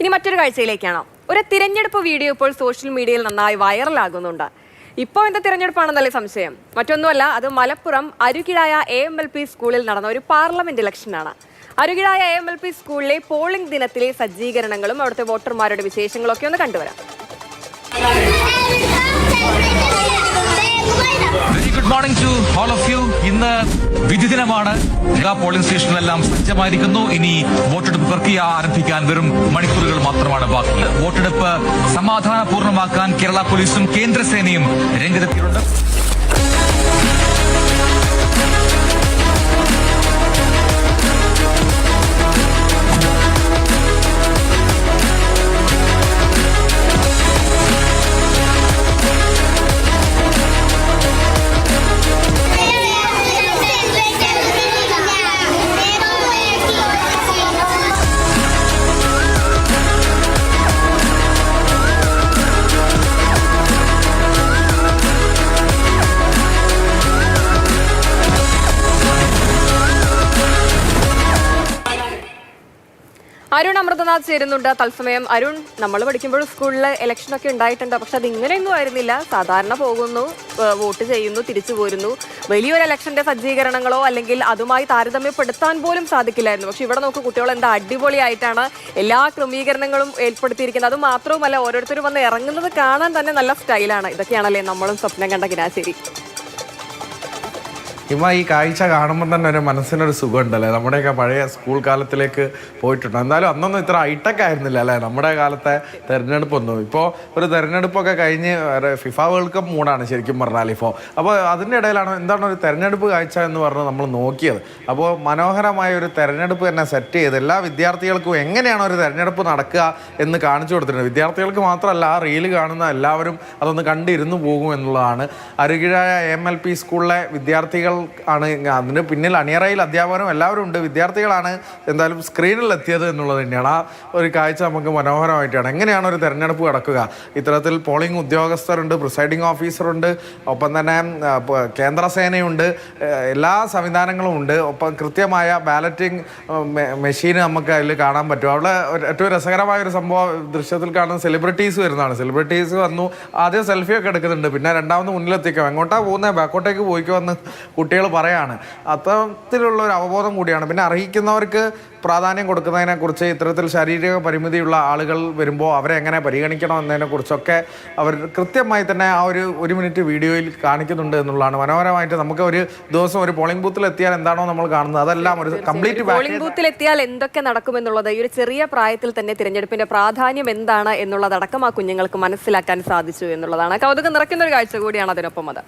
ഇനി മറ്റൊരു കാഴ്ചയിലേക്കാണ്. ഒരു തിരഞ്ഞെടുപ്പ് വീഡിയോ ഇപ്പോൾ സോഷ്യൽ മീഡിയയിൽ നന്നായി വൈറലാകുന്നുണ്ട്. ഇപ്പോൾ എന്താ തിരഞ്ഞെടുപ്പാണെന്നല്ലേ സംശയം? മറ്റൊന്നുമല്ല, അത് മലപ്പുറം അരുകിഴായ AMLP സ്കൂളിൽ നടന്ന ഒരു പാർലമെന്റ് ഇലക്ഷനാണ്. അരുകിഴായ AMLP സ്കൂളിലെ പോളിംഗ് ദിനത്തിലെ സജ്ജീകരണങ്ങളും അവിടുത്തെ വോട്ടർമാരുടെ വിശേഷങ്ങളൊക്കെ ഒന്ന് കണ്ടുവരാം. Very good morning to all of you. ഇന്ന് വിധിദിനമാണ്. Mega polling സ്റ്റേഷനിലെല്ലാം സജ്ജമായിരിക്കുന്നു. ഇനി വോട്ടെടുപ്പ് പ്രക്രിയ ആരംഭിക്കാൻ വെറും മണിക്കൂറുകൾ മാത്രമാണ് ബാക്കി. വോട്ടെടുപ്പ് സമാധാനപൂർണ്ണമാക്കാൻ കേരള പോലീസും കേന്ദ്രസേനയും രംഗത്തെത്തിയിട്ടുണ്ട്. അരുൺ അമൃതനാഥ് ചേരുന്നുണ്ട് തത്സമയം. അരുൺ, നമ്മൾ പഠിക്കുമ്പോൾ സ്കൂളിൽ ഇലക്ഷനൊക്കെ ഉണ്ടായിട്ടുണ്ട്, പക്ഷെ അതിങ്ങനെയൊന്നും ആയിരുന്നില്ല. സാധാരണ പോകുന്നു, വോട്ട് ചെയ്യുന്നു, തിരിച്ചു പോരുന്നു. വലിയൊരു ഇലക്ഷന്റെ സജ്ജീകരണങ്ങളോ അല്ലെങ്കിൽ അതുമായി താരതമ്യപ്പെടുത്താൻ പോലും സാധിക്കില്ലായിരുന്നു. പക്ഷെ ഇവിടെ നോക്ക്, കുട്ടികൾ എന്താ അടിപൊളിയായിട്ടാണ് എല്ലാ ക്രമീകരണങ്ങളും ഏർപ്പെടുത്തിയിരിക്കുന്നത്. അത് മാത്രവുമല്ല, ഓരോരുത്തരും വന്ന് ഇറങ്ങുന്നത് കാണാൻ തന്നെ നല്ല സ്റ്റൈലാണ്. ഇതൊക്കെയാണല്ലേ നമ്മളും സ്വപ്നം കണ്ട കിനാശേരി. ഈ കാഴ്ച കാണുമ്പോൾ തന്നെ ഒരു മനസ്സിനൊരു സുഖം ഉണ്ടല്ലേ. നമ്മുടെയൊക്കെ പഴയ സ്കൂൾ കാലത്തിലേക്ക് പോയിട്ടുണ്ട്. എന്തായാലും അന്നൊന്നും ഇത്ര ഹൈടെക് ആയിരുന്നില്ല അല്ലേ നമ്മുടെ കാലത്തെ തെരഞ്ഞെടുപ്പൊന്നും. ഇപ്പോൾ ഒരു തെരഞ്ഞെടുപ്പൊക്കെ കഴിഞ്ഞ് FIFA വേൾഡ് കപ്പ് മൂടാണ് ശരിക്കും പറഞ്ഞാൽ ഇപ്പോൾ. അപ്പോൾ അതിൻ്റെ ഇടയിലാണ് എന്താണ് ഒരു തെരഞ്ഞെടുപ്പ് കാഴ്ച എന്ന് പറഞ്ഞ് നമ്മൾ നോക്കിയത്. അപ്പോൾ മനോഹരമായ ഒരു തെരഞ്ഞെടുപ്പ് തന്നെ സെറ്റ് ചെയ്ത് എല്ലാ വിദ്യാർത്ഥികൾക്കും എങ്ങനെയാണ് ഒരു തെരഞ്ഞെടുപ്പ് നടക്കുക എന്ന് കാണിച്ചു കൊടുത്തിട്ടുണ്ട്. വിദ്യാർത്ഥികൾക്ക് മാത്രമല്ല, ആ റീല് കാണുന്ന എല്ലാവരും അതൊന്ന് കണ്ടിരുന്നു പോകും എന്നുള്ളതാണ്. അരുകിഴായ AMLP സ്കൂളിലെ വിദ്യാർത്ഥികൾ ആണ് അതിന് പിന്നിൽ. അണിയറയിൽ അധ്യാപകരും എല്ലാവരും ഉണ്ട്. വിദ്യാർത്ഥികളാണ് എന്തായാലും സ്ക്രീനിൽ എത്തിയത് എന്നുള്ളത് തന്നെയാണ്. ആ ഒരു കാഴ്ച നമുക്ക് മനോഹരമായിട്ടാണ്. എങ്ങനെയാണ് ഒരു തെരഞ്ഞെടുപ്പ് നടക്കുക? ഇത്തരത്തിൽ പോളിംഗ് ഉദ്യോഗസ്ഥരുണ്ട്, പ്രിസൈഡിംഗ് ഓഫീസറുണ്ട്, ഒപ്പം തന്നെ കേന്ദ്രസേനയുണ്ട്, എല്ലാ സംവിധാനങ്ങളും ഉണ്ട്. ഒപ്പം കൃത്യമായ ബാലറ്റിംഗ് മെഷീൻ നമുക്ക് അതിൽ കാണാൻ പറ്റും. അവിടെ ഏറ്റവും രസകരമായ ഒരു സംഭവം ദൃശ്യത്തിൽ കാണുന്ന സെലിബ്രിറ്റീസ് വരുന്നതാണ്. സെലിബ്രിറ്റീസ് വന്നു, ആദ്യം സെൽഫിയൊക്കെ എടുക്കുന്നുണ്ട്, പിന്നെ രണ്ടാമത് മുന്നിലെത്തിക്കാം. എങ്ങോട്ടാ പോകുന്നത്, ബാക്കോട്ടേക്ക് പോയിക്കോ എന്ന് കുട്ടികൾ പറയാണ്. അത്തരത്തിലുള്ള ഒരു അവബോധം കൂടിയാണ്. പിന്നെ അർഹിക്കുന്നവർക്ക് പ്രാധാന്യം കൊടുക്കുന്നതിനെക്കുറിച്ച്, ഇത്തരത്തിൽ ശാരീരിക പരിമിതിയുള്ള ആളുകൾ വരുമ്പോൾ അവരെ എങ്ങനെ പരിഗണിക്കണം എന്നതിനെക്കുറിച്ചൊക്കെ അവർ കൃത്യമായി തന്നെ ആ ഒരു മിനിറ്റ് വീഡിയോയിൽ കാണിക്കുന്നുണ്ട് എന്നുള്ളതാണ്. മനോഹരമായിട്ട് നമുക്ക് ഒരു ദിവസം ഒരു പോളിംഗ് ബൂത്തിൽ എത്തിയാൽ എന്താണോ നമ്മൾ കാണുന്നത് അതെല്ലാം ഒരു കംപ്ലീറ്റ് പോളിംഗ് ബൂത്തിൽ എത്തിയാൽ എന്തൊക്കെ നടക്കുമെന്നുള്ളത് ഈ ഒരു ചെറിയ പ്രായത്തിൽ തന്നെ തിരഞ്ഞെടുപ്പിന്റെ പ്രാധാന്യം എന്താണ് എന്നുള്ളതടക്കം ആ കുഞ്ഞുങ്ങൾക്ക് മനസ്സിലാക്കാൻ സാധിച്ചു എന്നുള്ളതാണ്. കൗതുകം നിറയ്ക്കുന്ന ഒരു കാഴ്ച കൂടിയാണ് അതിനൊപ്പം അത്.